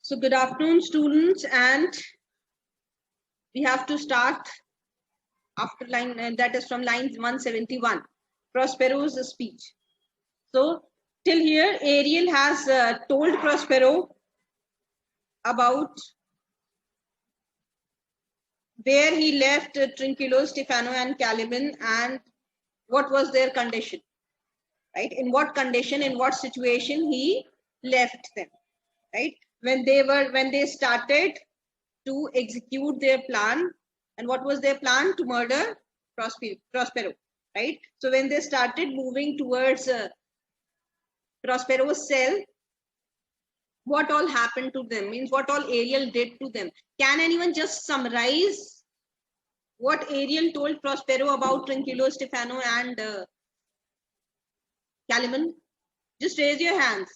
So good afternoon, students, and we have to start after line, and that is from line 171, Prospero's speech. So till here, Ariel has told Prospero about where he left Trinculo, Stefano, and Caliban, and what was their condition, right? In what condition, in what situation he left them, right? When they started to execute their plan. And what was their plan? To murder Prospero, right? So when they started moving towards Prospero's cell, what all happened to them? Means what all Ariel did to them. Can anyone just summarize what Ariel told Prospero about Trinculo, Stefano, and Caliban? Just raise your hands.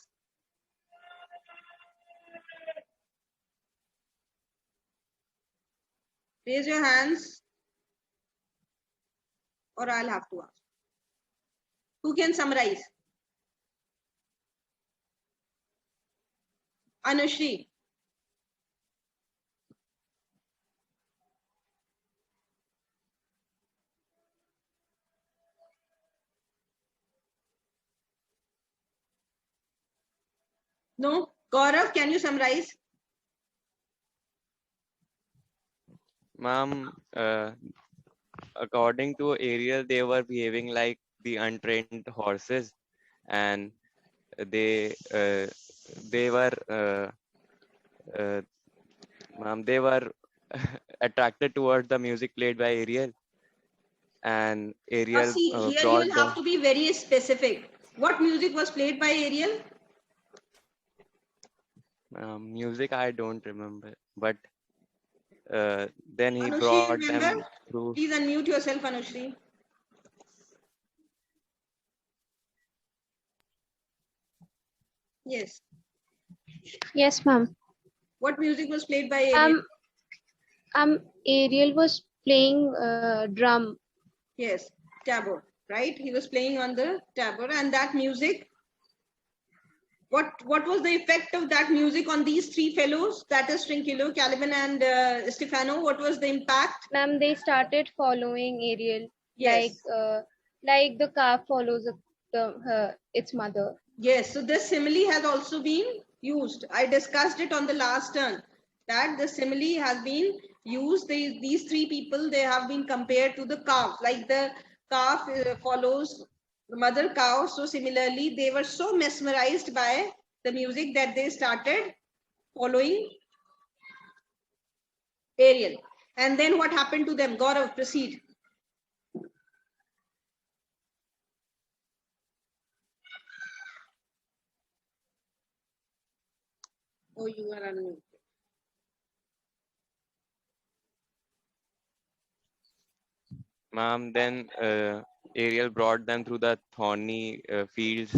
Raise your hands, or I'll have to ask. Who can summarize? Anushri. No? Gaurav, can you summarize? Ma'am, according to Ariel, they were behaving like the untrained horses, and they were ma'am, they were attracted towards the music played by Ariel, and Ariel See, here you brought will have them. to be very specific. What music was played by Ariel? Music I don't remember, but then he Anushri, brought remember? them through. Please unmute yourself, Anushri. Yes. Yes, ma'am. What music was played by Ariel? Ariel was playing drum. Yes, tabor, right? He was playing on the tabor, and that music. What was the effect of that music on these three fellows? That is Trinculo, Caliban, and Stefano. What was the impact? Ma'am, they started following Ariel. Yes. Like the calf follows its mother. Yes, so this simile has also been used. I discussed it on the last turn, that the simile has been used. These three people, they have been compared to the calf, like the calf follows the mother cow. So similarly, they were so mesmerized by the music that they started following Ariel. And then what happened to them? Gaurav, proceed. Oh, you are unmuted. Ma'am, then Ariel brought them through the thorny fields,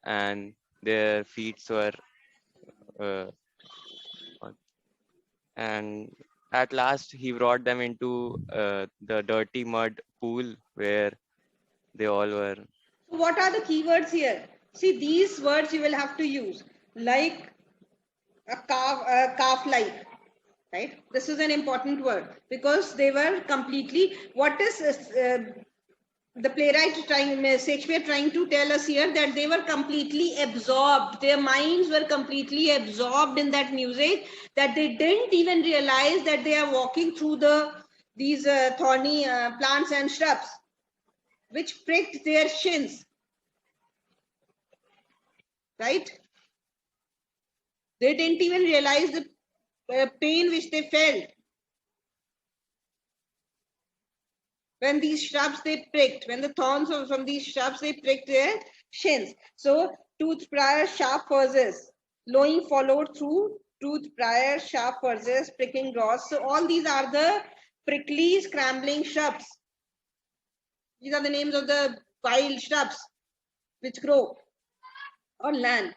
and their feet were, uh, and at last he brought them into the dirty mud pool where they all were. So what are the keywords here? See, these words you will have to use, like a calf-like, right? This is an important word because they were completely. What is the playwright Shakespeare trying to tell us here? That they were completely absorbed. Their minds were completely absorbed in that music, that they didn't even realize that they are walking through these thorny plants and shrubs, which pricked their shins, right? They didn't even realize the pain which they felt when these shrubs they pricked, when the thorns from these shrubs they pricked their shins. So tooth prior sharp furzes, lowing followed through tooth prior sharp furzes, pricking dross. So all these are the prickly scrambling shrubs. These are the names of the wild shrubs which grow on land.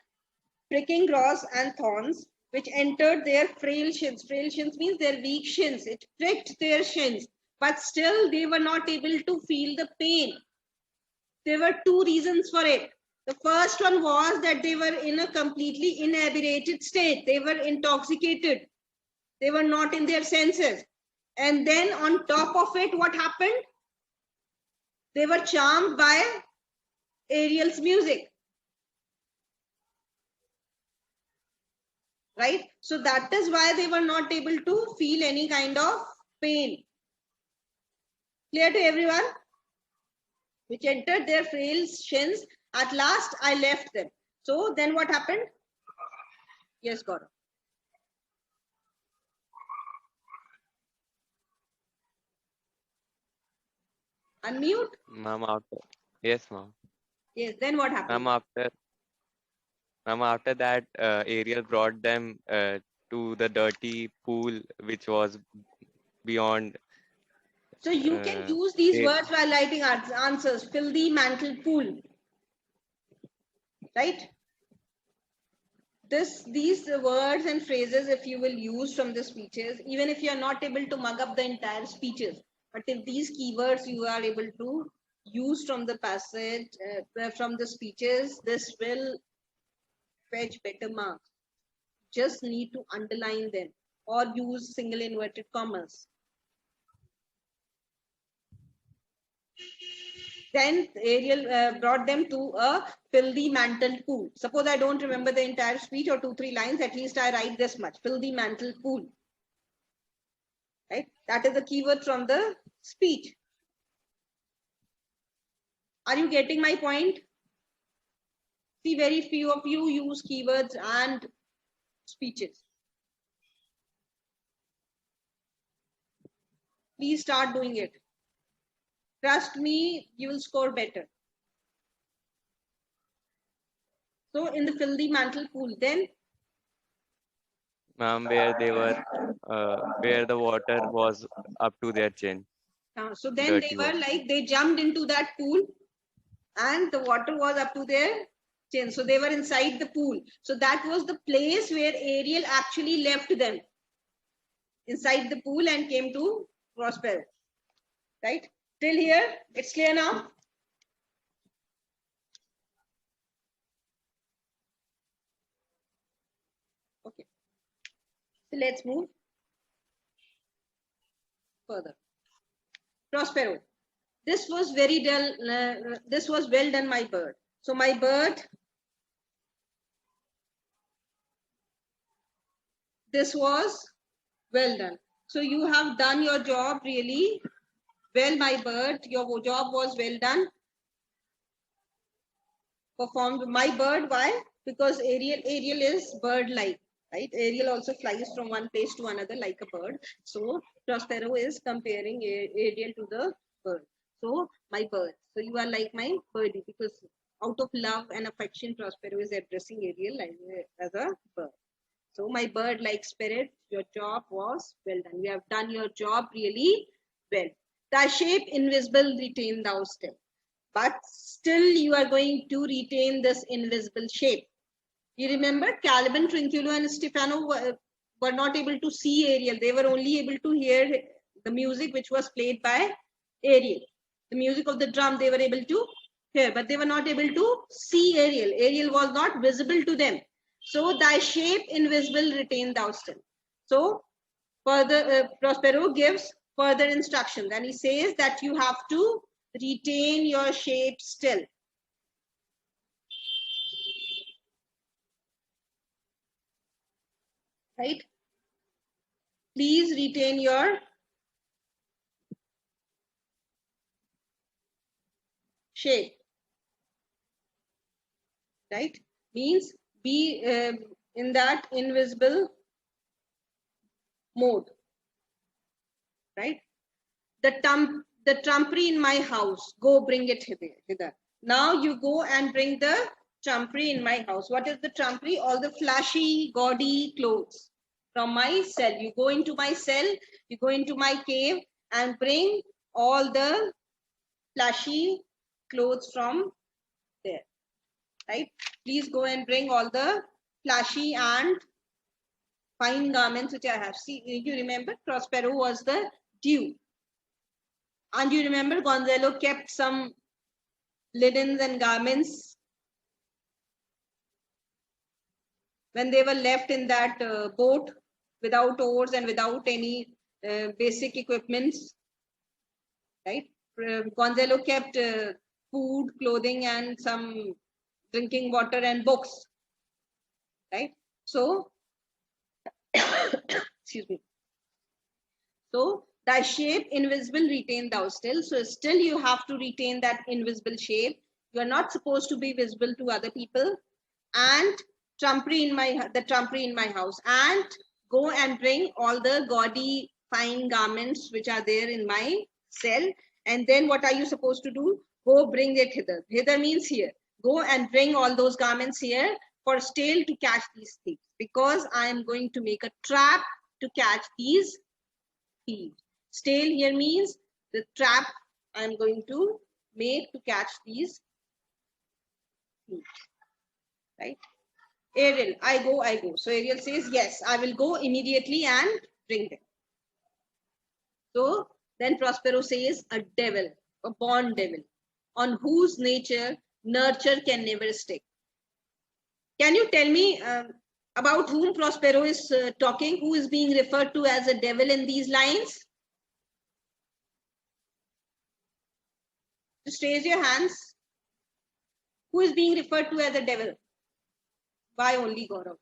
Pricking grass and thorns, which entered their frail shins. Frail shins means their weak shins. It pricked their shins, but still they were not able to feel the pain. There were two reasons for it. The first one was that they were in a completely inebriated state. They were intoxicated. They were not in their senses. And then on top of it, what happened? They were charmed by Ariel's music. Right? So that is why they were not able to feel any kind of pain. Clear to everyone? Which entered their frail shins. At last, I left them. So then what happened? Yes, Gaurav. Unmute. Ma'am, after. Yes, ma'am. Yes, then what happened? After that, Ariel brought them to the dirty pool, which was beyond. So you can Uh, use these they, words while writing answers. Filthy mantle pool. Right? These words and phrases, if you will use from the speeches, even if you are not able to mug up the entire speeches, but if these keywords you are able to use from the passage, from the speeches, this will fetch better marks. Just need to underline them or use single inverted commas. Then Ariel brought them to a filthy mantle pool. Suppose I don't remember the entire speech or 2-3 lines, at least I write this much, filthy mantle pool. Right? That is the keyword from the speech. Are you getting my point? See, very few of you use keywords and speeches. Please start doing it. Trust me, you will score better. So in the filthy mantle pool, then? ma'am, where they were, where the water was up to their chin. So then Dirty they were water. like, they jumped into that pool and the water was up to their chin. So they were inside the pool. So that was the place where Ariel actually left them. Inside the pool and came to Prospero. Right? Till here, it's clear now? Okay. So let's move further. Prospero. This was very dull. This was well done, my bird. So my bird, this was well done. So you have done your job really well, my bird. Your job was well done. Performed. My bird, why? Because Ariel is bird-like, right? Ariel also flies from one place to another like a bird. So Prospero is comparing Ariel to the bird. So my bird. So you are like my birdie, because out of love and affection, Prospero is addressing Ariel as a bird. So my bird-like spirit, your job was well done. You have done your job really well. Thy shape invisible retain thou still. But still you are going to retain this invisible shape. You remember Caliban, Trinculo and Stefano were not able to see Ariel. They were only able to hear the music which was played by Ariel. The music of the drum they were able to hear, but they were not able to see Ariel. Ariel was not visible to them. So thy shape invisible retain thou still. So further Prospero gives further instructions and he says that you have to retain your shape still. Right? Please retain your shape. Right? Means be in that invisible mode. Right? The trumpery in my house, go bring it hither. Now you go and bring the trumpery in my house. What is the trumpery? All the flashy, gaudy clothes from my cell. You go into my cell, you go into my cave and bring all the flashy clothes from there. Right? Please go and bring all the flashy and fine garments which I have. See, you remember Prospero was the dew. And you remember Gonzalo kept some linens and garments when they were left in that boat without oars and without any basic equipments, right? Gonzalo kept food, clothing, and some drinking water and books, right? So, excuse me. So, thy shape invisible retain thou still. So, still you have to retain that invisible shape. You are not supposed to be visible to other people. And trumpery in my house, and go and bring all the gaudy fine garments which are there in my cell. And then what are you supposed to do? Go bring it hither. Hither means here. Go and bring all those garments here for Stale to catch these thieves, because I am going to make a trap to catch these thieves. Stale here means the trap I am going to make to catch these thieves. Right? Ariel, I go. So Ariel says, yes, I will go immediately and bring them. So then Prospero says, a devil, a born devil, on whose nature nurture can never stick. Can you tell me about whom Prospero is talking? Who is being referred to as a devil in these lines? Just raise your hands. Who is being referred to as a devil? Why only Gaurav?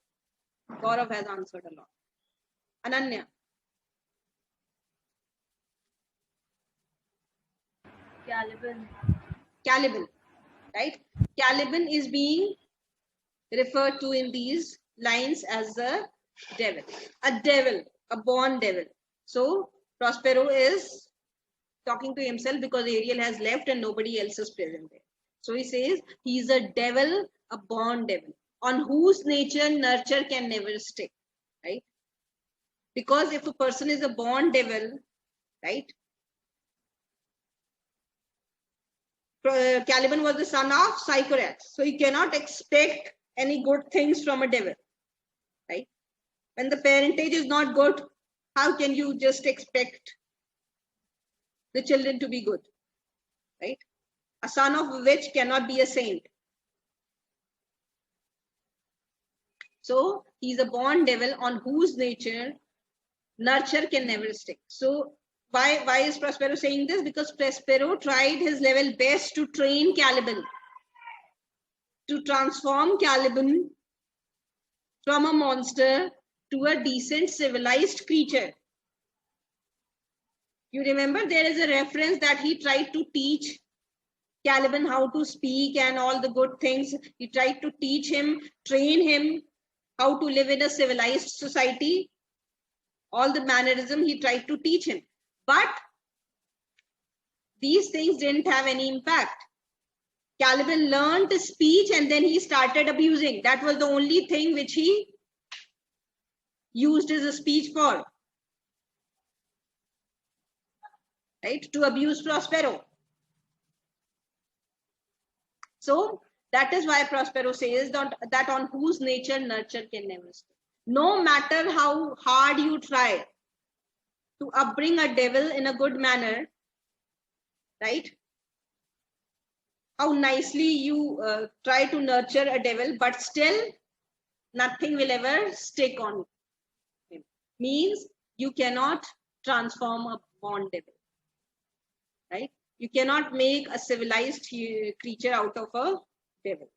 Gaurav has answered a lot. Ananya. Caliban, right? Caliban is being referred to in these lines as a devil, a born devil. So Prospero is talking to himself because Ariel has left and nobody else is present there. So he says he's a devil, a born devil, on whose nature nurture can never stick, right? Because if a person is a born devil, right? Caliban was the son of Sycorax, so you cannot expect any good things from a devil, right? When the parentage is not good, how can you just expect the children to be good, right? A son of a witch cannot be a saint. So he's a born devil on whose nature nurture can never stick. So why is Prospero saying this? Because Prospero tried his level best to train Caliban, to transform Caliban from a monster to a decent civilized creature. You remember there is a reference that he tried to teach Caliban how to speak and all the good things. He tried to teach him, train him how to live in a civilized society. All the mannerism he tried to teach him. But these things didn't have any impact. Caliban learned speech and then he started abusing. That was the only thing which he used his speech for. Right? To abuse Prospero. So that is why Prospero says that on whose nature nurture can never stay. No matter how hard you try to upbring a devil in a good manner, right? How nicely you try to nurture a devil, but still nothing will ever stick on him. Means you cannot transform a born devil, right? You cannot make a civilized creature out of a devil.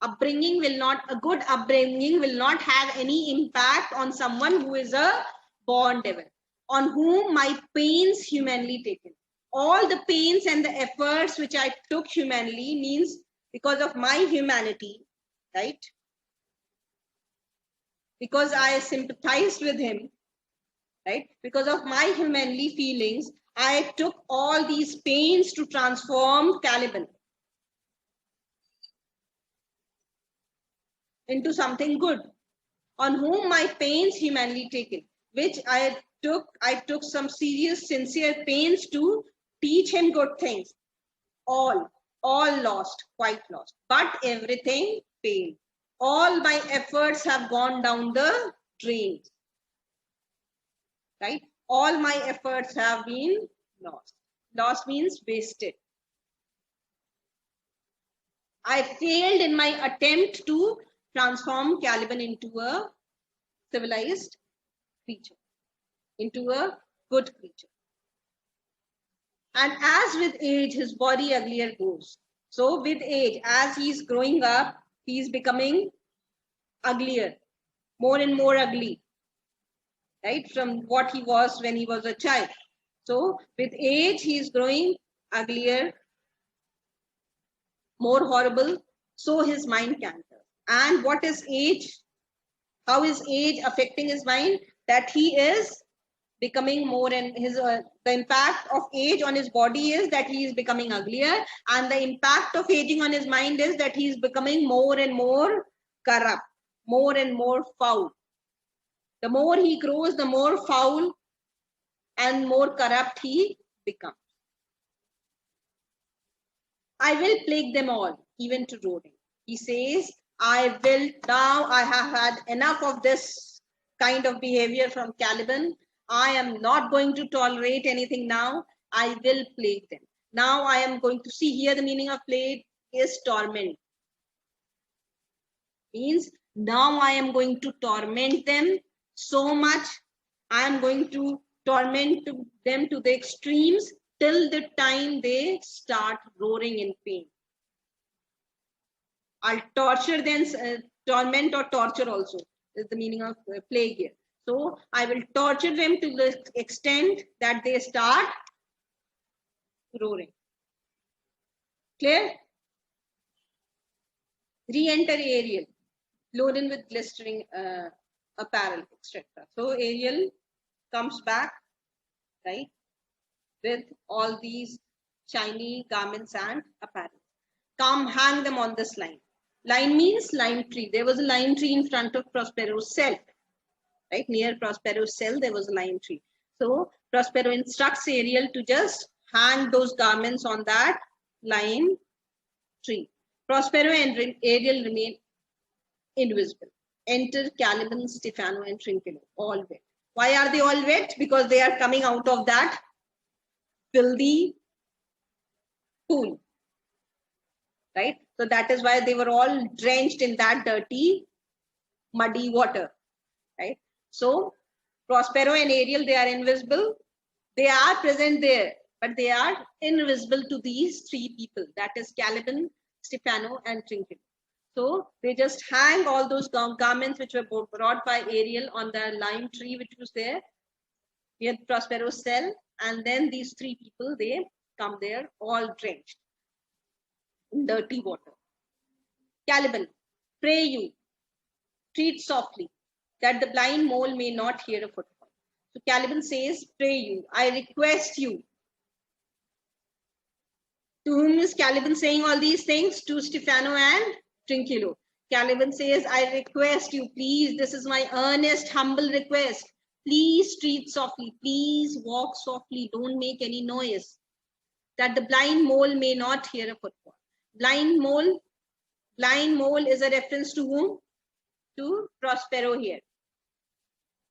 A good upbringing will not have any impact on someone who is a born devil, on whom my pains humanly taken. All the pains and the efforts which I took humanly means because of my humanity, right? Because I sympathized with him, right? Because of my humanly feelings, I took all these pains to transform Caliban into something good, on whom my pains humanly taken, which I took some serious, sincere pains to teach him good things. All lost, quite lost, but everything failed. All my efforts have gone down the drain, right? All my efforts have been lost. Lost means wasted. I failed in my attempt to transform Caliban into a civilized creature, into a good creature. And as with age, his body uglier goes. So with age, as he's growing up, he's becoming uglier, more and more ugly, right? From what he was when he was a child. So with age, he's growing uglier, more horrible. So his mind canters. And what is age? How is age affecting his mind? That he is becoming more, and his the impact of age on his body is that he is becoming uglier, and the impact of aging on his mind is that he is becoming more and more corrupt, more and more foul. The more he grows, the more foul and more corrupt he becomes. I will plague them all, even to Rodin. He says, I will, now I have had enough of this kind of behavior from Caliban. I am not going to tolerate anything now. I will plague them. Now I am going to see here the meaning of plague is torment. Means now I am going to torment them so much. I am going to torment them to the extremes till the time they start roaring in pain. I'll torture them, torment or torture also is the meaning of plague here. So I will torture them to the extent that they start roaring. Clear? Re-enter Ariel, loaded with glistering apparel, etc. So Ariel comes back, right, with all these shiny garments and apparel. Come, hang them on this line. Line means lime tree. There was a lime tree in front of Prospero's cell. Right, near Prospero's cell, there was a lime tree. So Prospero instructs Ariel to just hang those garments on that lime tree. Prospero and Ariel remain invisible. Enter Caliban, Stephano, and Trinculo, all wet. Why are they all wet? Because they are coming out of that filthy pool. Right? So that is why they were all drenched in that dirty, muddy water. Right? So Prospero and Ariel, they are invisible. They are present there, but they are invisible to these three people. That is Caliban, Stephano, and Trinculo. So they just hang all those garments which were brought by Ariel on the lime tree which was there near Prospero's cell. And then these three people, they come there all drenched in dirty water. Caliban, pray you, treat softly, that the blind mole may not hear a footfall. So Caliban says, pray you, I request you. To whom is Caliban saying all these things? To Stephano and Trinculo. Caliban says, I request you, please, this is my earnest, humble request. Please treat softly, please walk softly, don't make any noise, that the blind mole may not hear a footfall. Blind mole is a reference to whom? To Prospero here.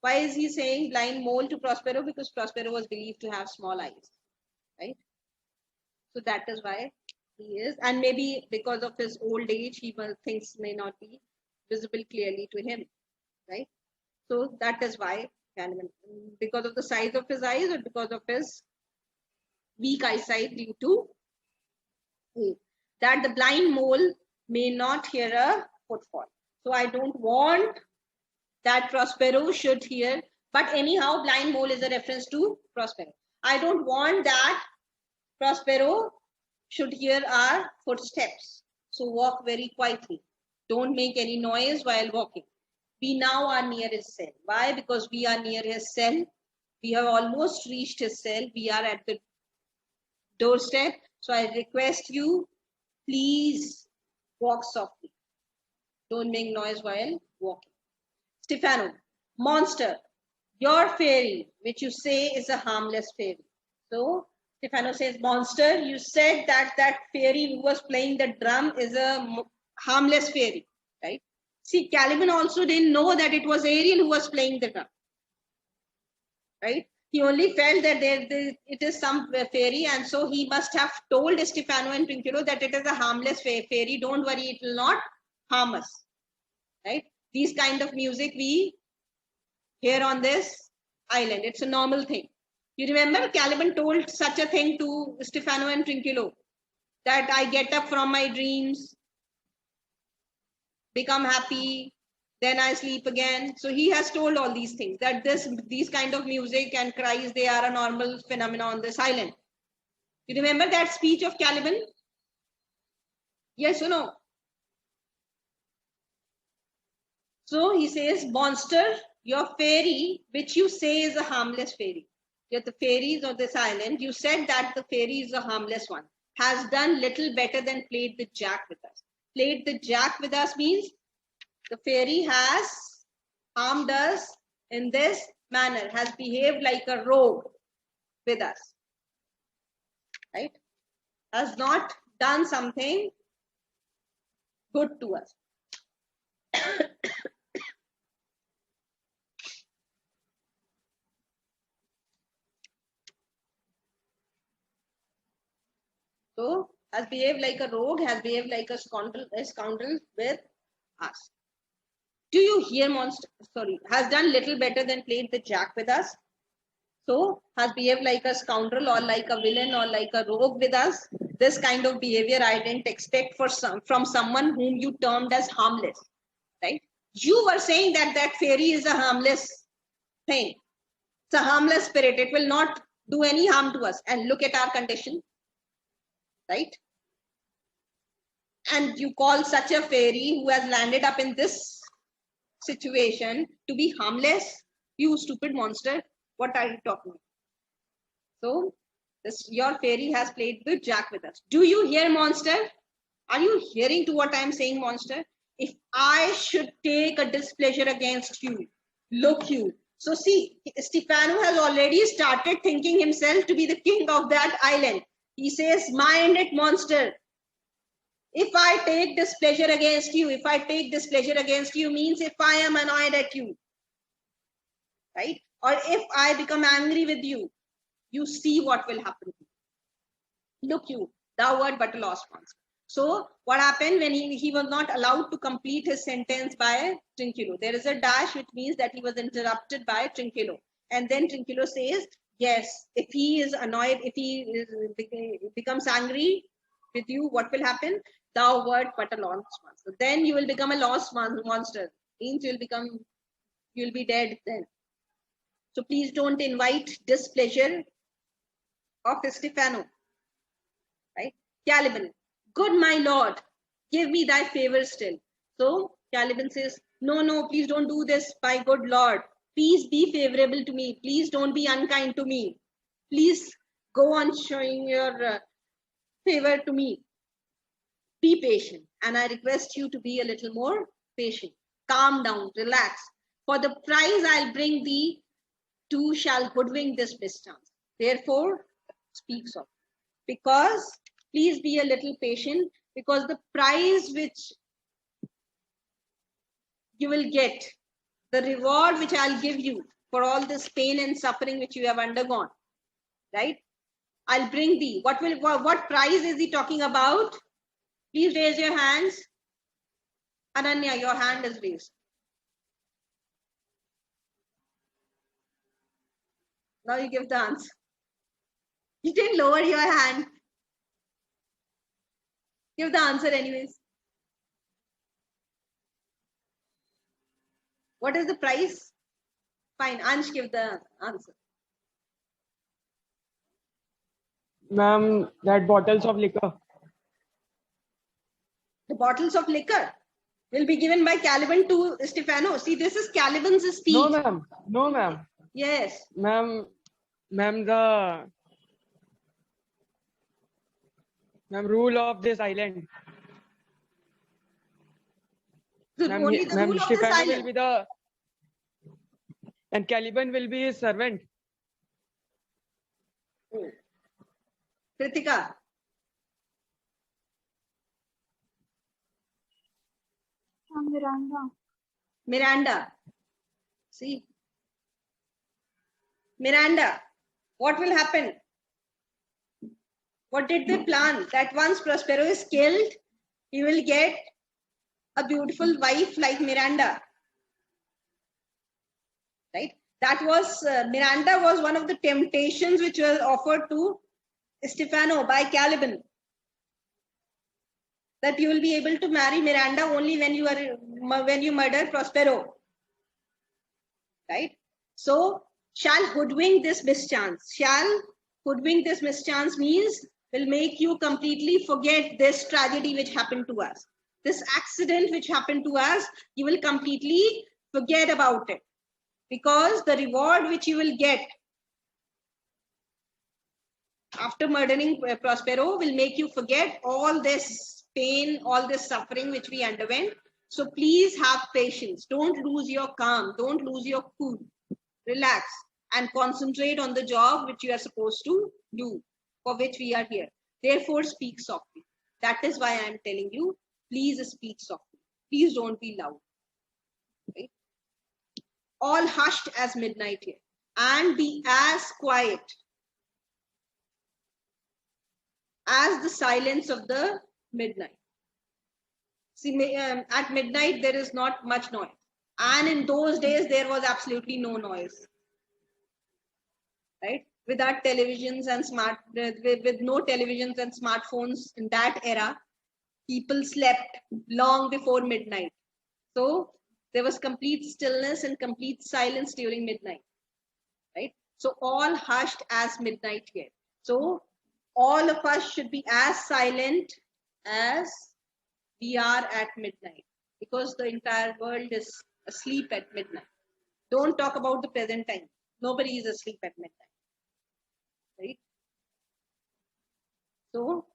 Why is he saying blind mole to Prospero? Because Prospero was believed to have small eyes, right? So that is why he is, and maybe because of his old age, things may not be visible clearly to him, right? So that is why, because of the size of his eyes or because of his weak eyesight due to age, that the blind mole may not hear a footfall. So I don't want that Prospero should hear, but anyhow, blind mole is a reference to Prospero. I don't want that Prospero should hear our footsteps. So walk very quietly. Don't make any noise while walking. We now are near his cell. Why? Because we are near his cell. We have almost reached his cell. We are at the doorstep. So I request you, please walk softly. Don't make noise while walking. Stephano, monster, your fairy, which you say is a harmless fairy. So Stephano says, monster, you said that that fairy who was playing the drum is a harmless fairy, right? See, Caliban also didn't know that it was Ariel who was playing the drum, right? He only felt that it is some fairy, and so he must have told Stephano and Trinculo that it is a harmless fairy. Don't worry, it will not harm us, right? These kind of music we hear on this island. It's a normal thing. You remember Caliban told such a thing to Stefano and Trinculo, that I get up from my dreams, become happy, then I sleep again. So he has told all these things, that these kind of music and cries, they are a normal phenomenon on this island. You remember that speech of Caliban? Yes or no? So he says, monster, your fairy, which you say is a harmless fairy. Yet the fairies of this island, you said that the fairy is a harmless one, has done little better than played the jack with us. Played the jack with us means the fairy has harmed us in this manner, has behaved like a rogue with us, right? Has not done something good to us. So has behaved like a rogue, has behaved like a scoundrel with us. Do you hear, monster? Sorry, has done little better than played the jack with us. So has behaved like a scoundrel or like a villain or like a rogue with us. This kind of behavior I didn't expect from someone whom you termed as harmless, right? You were saying that that fairy is a harmless thing. It's a harmless spirit. It will not do any harm to us. And look at our condition, right? And you call such a fairy who has landed up in this situation to be harmless? You stupid monster. What are you talking about? So your fairy has played the jack with us. Do you hear, monster? Are you hearing to what I am saying, monster? If I should take a displeasure against you, look you. So see, Stefano has already started thinking himself to be the king of that island. He says, mind it, monster. If I take displeasure against you, means if I am annoyed at you, right? Or if I become angry with you, you see what will happen to you. Look you, thou wert but a lost monster. So what happened when he was not allowed to complete his sentence by Trinculo? There is a dash, which means that he was interrupted by Trinculo. And then Trinculo says, yes, if he is annoyed, if he becomes angry with you, what will happen? Thou wert but a lost monster. Then you will become a lost monster. Means you will be dead then. So please don't invite displeasure of Stefano, right? Caliban, good my lord, give me thy favor still. So Caliban says, no, please don't do this, my good lord. Please be favorable to me. Please don't be unkind to me. Please go on showing your favor to me. Be patient, and I request you to be a little more patient. Calm down, relax. For the prize I'll bring thee, two shall hoodwink this mischance. Therefore, speaks of. Because, please be a little patient, because the prize which you will get, the reward which I'll give you for all this pain and suffering which you have undergone, right? I'll bring thee. What prize is he talking about? Please raise your hands. Ananya, your hand is raised. Now you give the answer. You didn't lower your hand. Give the answer anyways. What is the price? Fine, Ansh, give the answer. Ma'am, that bottles of liquor. The bottles of liquor will be given by Caliban to Stefano. See, this is Caliban's speech. No, ma'am. No, ma'am. Yes. Ma'am, the rule of this island. Only the rule of this Stefano island. will be and Caliban will be his servant. Kritika. Miranda. See. Miranda. What will happen? What did they plan? That once Prospero is killed, he will get a beautiful wife like Miranda. Right? That was, Miranda was one of the temptations which was offered to Stefano by Caliban. That you will be able to marry Miranda only when you murder Prospero. Right? So, shall hoodwink this mischance. Shall hoodwink this mischance means will make you completely forget this tragedy which happened to us. This accident which happened to us, you will completely forget about it. Because the reward which you will get after murdering Prospero will make you forget all this pain, all this suffering which we underwent. So please have patience. Don't lose your calm. Don't lose your cool. Relax and concentrate on the job which you are supposed to do, for which we are here. Therefore, speak softly. That is why I am telling you, please speak softly. Please don't be loud. Right? All hushed as midnight here, and be as quiet as the silence of the midnight. See, at midnight there is not much noise, and in those days there was absolutely no noise. Right? Without televisions and with no televisions and smartphones in that era, people slept long before midnight. So there was complete stillness and complete silence during midnight. Right? So all hushed as midnight here. So all of us should be as silent as we are at midnight, because the entire world is asleep at midnight. Don't talk about the present time. Nobody is asleep at midnight. Right? So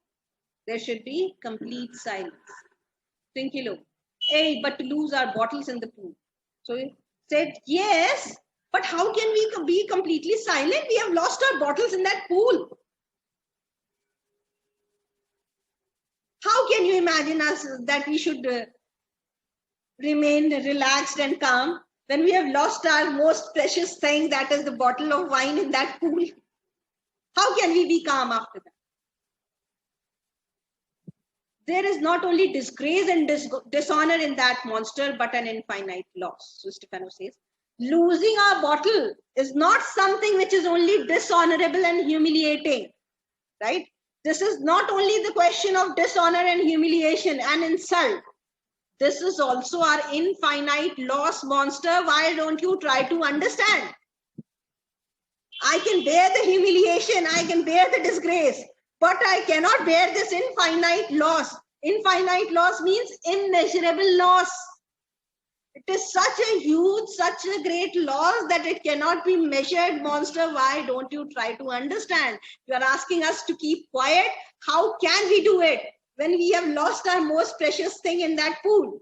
there should be complete silence. Twinkilo, hey, but to lose our bottles in the pool. So he said, yes, but how can we be completely silent? We have lost our bottles in that pool. How can you imagine us that we should remain relaxed and calm when we have lost our most precious thing, that is the bottle of wine in that pool? How can we be calm after that? There is not only disgrace and dishonor in that monster, but an infinite loss. So Stefano says, losing our bottle is not something which is only dishonorable and humiliating, right? This is not only the question of dishonor and humiliation and insult. This is also our infinite loss, monster. Why don't you try to understand? I can bear the humiliation, I can bear the disgrace, but I cannot bear this infinite loss. Infinite loss means immeasurable loss. It is such a huge, such a great loss that it cannot be measured, monster. Why don't you try to understand? You are asking us to keep quiet. How can we do it when we have lost our most precious thing in that pool?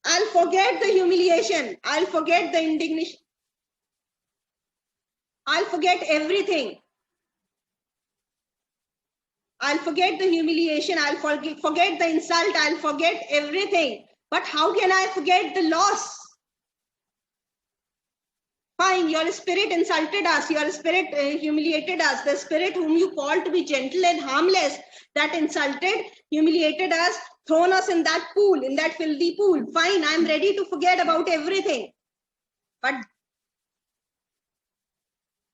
I'll forget the humiliation. I'll forget the indignation. I'll forget everything. I'll forget the humiliation. I'll forget the insult. I'll forget everything. But how can I forget the loss? Fine, your spirit insulted us. Your spirit humiliated us. The spirit whom you called to be gentle and harmless, that insulted, humiliated us, thrown us in that pool, in that filthy pool. Fine, I'm ready to forget about everything. But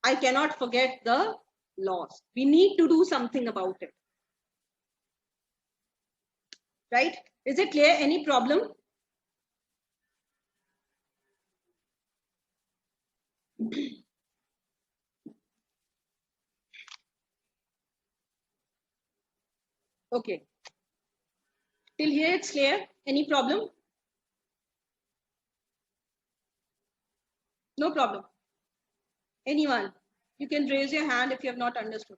I cannot forget the loss. We need to do something about it. Right? Is it clear? Any problem? Okay. Till here it's clear. Any problem? No problem. Anyone? You can raise your hand if you have not understood.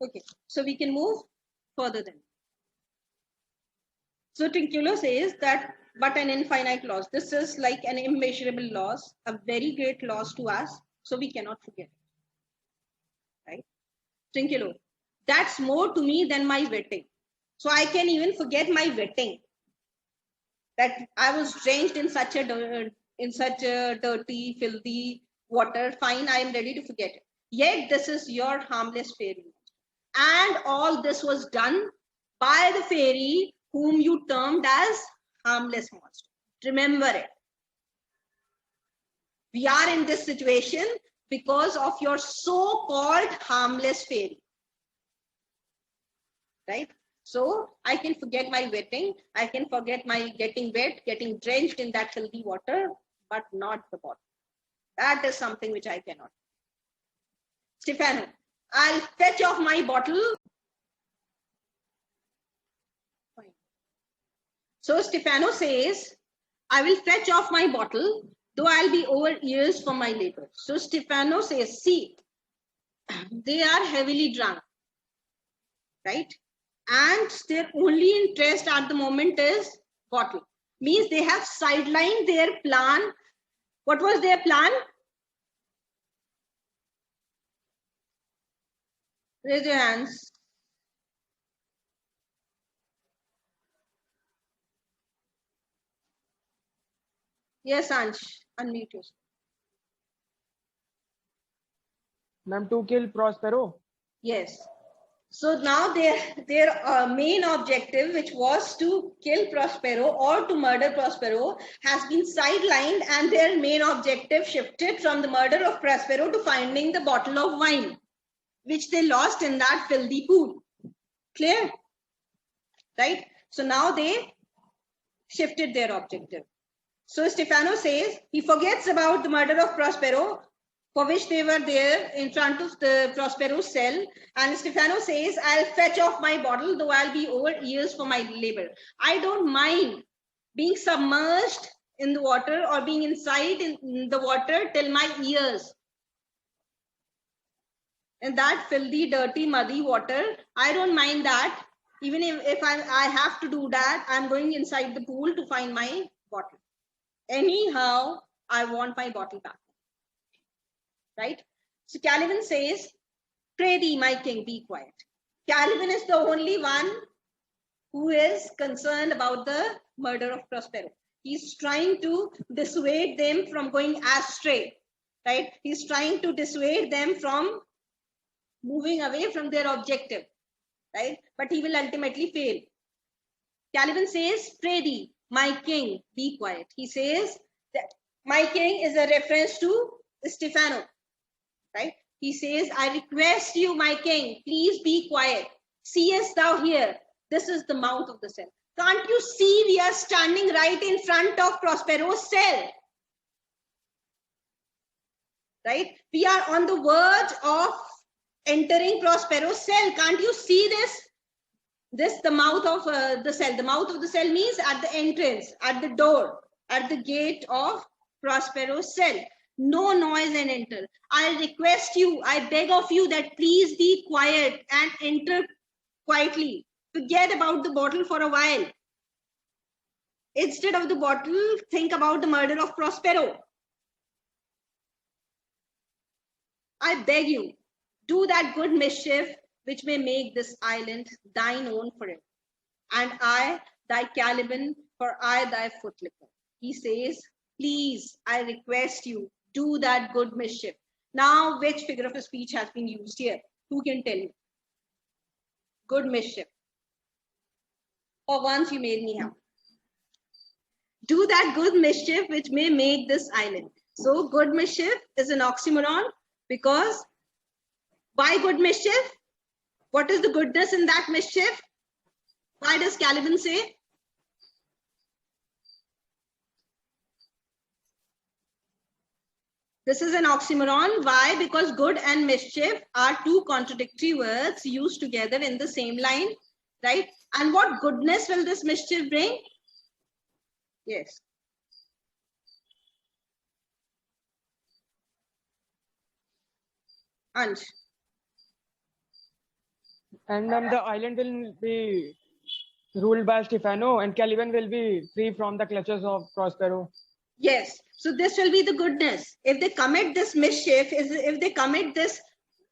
Okay. So we can move further then. So Trinculo says that, but an infinite loss. This is like an immeasurable loss, a very great loss to us. So we cannot forget it. Right? Trinculo, that's more to me than my wedding. So I can even forget my wedding. That I was drenched in such a dirty, filthy water. Fine, I am ready to forget it. Yet this is your harmless fairy. And all this was done by the fairy whom you termed as harmless monster. Remember it. We are in this situation because of your so-called harmless fairy. Right? So I can forget my wetting, I can forget my getting wet, getting drenched in that filthy water, but not the bottle. That is something which I cannot. Stefano, I'll fetch off my bottle. Fine. So Stefano says, I will fetch off my bottle, though I'll be over years for my labor. So Stefano says, see, they are heavily drunk, right? And their only interest at the moment is bottle. Means they have sidelined their plan. What was their plan? Raise your hands. Yes, Ansh, unmute yourself. Ma'am, to kill Prospero. Yes. So now their main objective, which was to kill Prospero or to murder Prospero, has been sidelined, and their main objective shifted from the murder of Prospero to finding the bottle of wine, which they lost in that filthy pool. Clear? Right? So now they shifted their objective. So Stefano says he forgets about the murder of Prospero, for which they were there in front of the Prospero's cell. And Stefano says, I'll fetch off my bottle, though I'll be over years for my labor. I don't mind being submerged in the water or being inside in the water till my ears. In that filthy, dirty, muddy water, I don't mind that. Even if I have to do that, I'm going inside the pool to find my bottle. Anyhow, I want my bottle back. Right? So Caliban says, pray thee, my king, be quiet. Caliban is the only one who is concerned about the murder of Prospero. He's trying to dissuade them from going astray. Right? He's trying to dissuade them from moving away from their objective. Right? But he will ultimately fail. Caliban says, pray thee, my king, be quiet. He says that my king is a reference to Stefano. Right? He says, I request you, my king, please be quiet. Seest thou here? This is the mouth of the cell. Can't you see we are standing right in front of Prospero's cell? Right? We are on the verge of entering Prospero's cell. Can't you see this? This, the mouth of the cell. The mouth of the cell means at the entrance, at the door, at the gate of Prospero's cell. No noise and enter. I request you, I beg of you that please be quiet and enter quietly. Forget about the bottle for a while. Instead of the bottle, think about the murder of Prospero. I beg you, do that good mischief which may make this island thine own forever. And I, thy Caliban, for I thy footlicker. He says, please, I request you, do that good mischief. Now, which figure of speech has been used here? Who can tell me? Good mischief. For once you made me happy. Do that good mischief which may make this island. So good mischief is an oxymoron, because why good mischief? What is the goodness in that mischief? Why does Caliban say? This is an oxymoron. Why? Because good and mischief are two contradictory words used together in the same line, right? And what goodness will this mischief bring? Yes. Ansh. And the island will be ruled by Stefano, and Caliban will be free from the clutches of Prospero. Yes. So this will be the goodness. If they commit this mischief, if they commit this,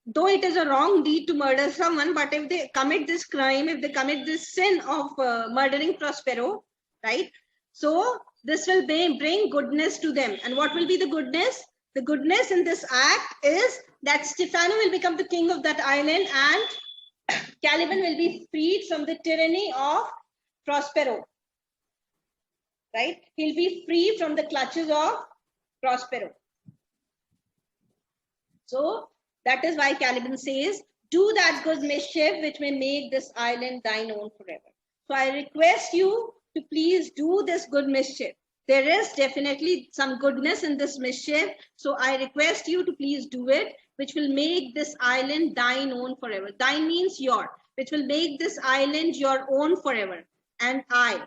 though it is a wrong deed to murder someone, but if they commit this crime, if they commit this sin of murdering Prospero, right? So this will bring goodness to them. And what will be the goodness? The goodness in this act is that Stefano will become the king of that island, and Caliban will be freed from the tyranny of Prospero. Right? He'll be free from the clutches of Prospero. So that is why Caliban says, do that good mischief which may make this island thine own forever. So I request you to please do this good mischief. There is definitely some goodness in this mischief. So I request you to please do it, which will make this island thine own forever. Thine means your, which will make this island your own forever. And I,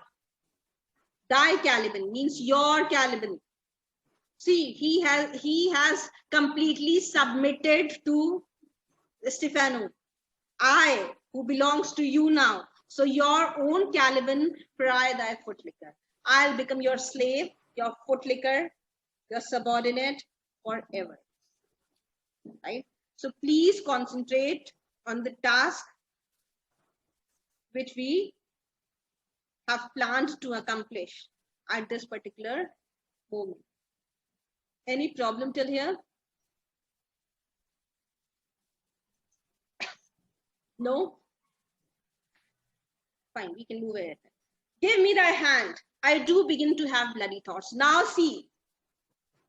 thy Caliban means your Caliban. See, he has completely submitted to Stephano. I, who belongs to you now. So your own Caliban, pry thy footlicker. I'll become your slave, your footlicker, your subordinate forever. Right? So please concentrate on the task which we have planned to accomplish at this particular moment. Any problem till here? No? Fine, we can move ahead. Give me thy hand. I do begin to have bloody thoughts. Now see,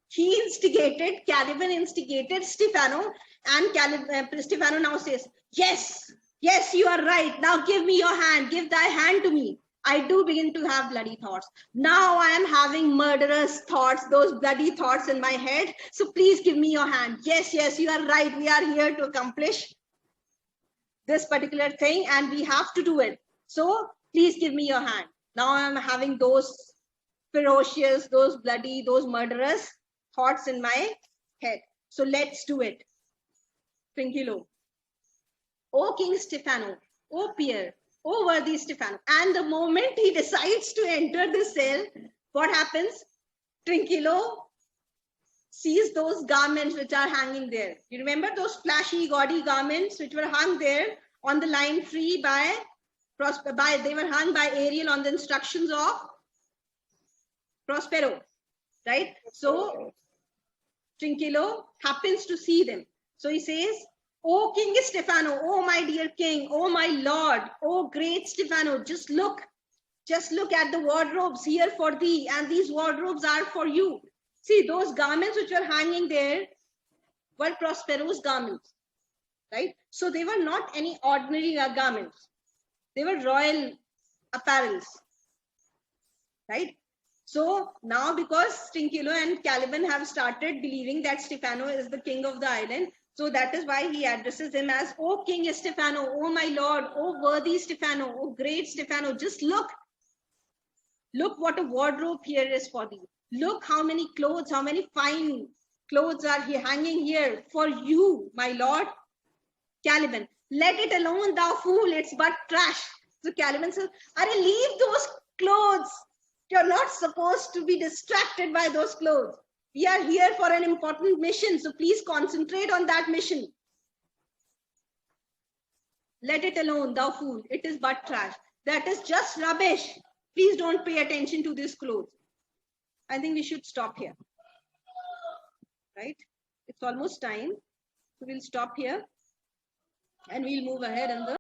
he instigated, Caliban instigated Stephano, and Stephano now says, yes, yes, you are right. Now give me your hand. Give thy hand to me. I do begin to have bloody thoughts. Now I am having murderous thoughts, those bloody thoughts in my head. So please give me your hand. Yes, yes, you are right. We are here to accomplish this particular thing and we have to do it. So please give me your hand. Now I am having those ferocious, those bloody, those murderous thoughts in my head. So let's do it. Trinculo. O King Stephano, O Pierre, oh, worthy Stephano. And the moment he decides to enter the cell, what happens? Trinculo sees those garments which are hanging there. You remember those flashy, gaudy garments which were hung there on the line free they were hung by Ariel on the instructions of Prospero, right? So Trinculo happens to see them. So he says, O King Stephano, oh my dear king, oh my lord, oh great Stephano, just look at the wardrobes here for thee, and these wardrobes are for you. See, those garments which were hanging there were Prospero's garments, right? So they were not any ordinary garments. They were royal apparels, right? So now because Trinculo and Caliban have started believing that Stephano is the king of the island, so that is why he addresses him as, O King Stephano, O my lord, O worthy Stephano, O great Stephano, just look what a wardrobe here is for thee. Look how many clothes, how many fine clothes are here hanging here for you, my lord. Caliban, let it alone, thou fool, it's but trash. So Caliban says, Arey, leave those clothes. You're not supposed to be distracted by those clothes. We are here for an important mission, so please concentrate on that mission. Let it alone, thou fool. It is but trash. That is just rubbish. Please don't pay attention to these clothes. I think we should stop here. Right? It's almost time. So we'll stop here and we'll move ahead in the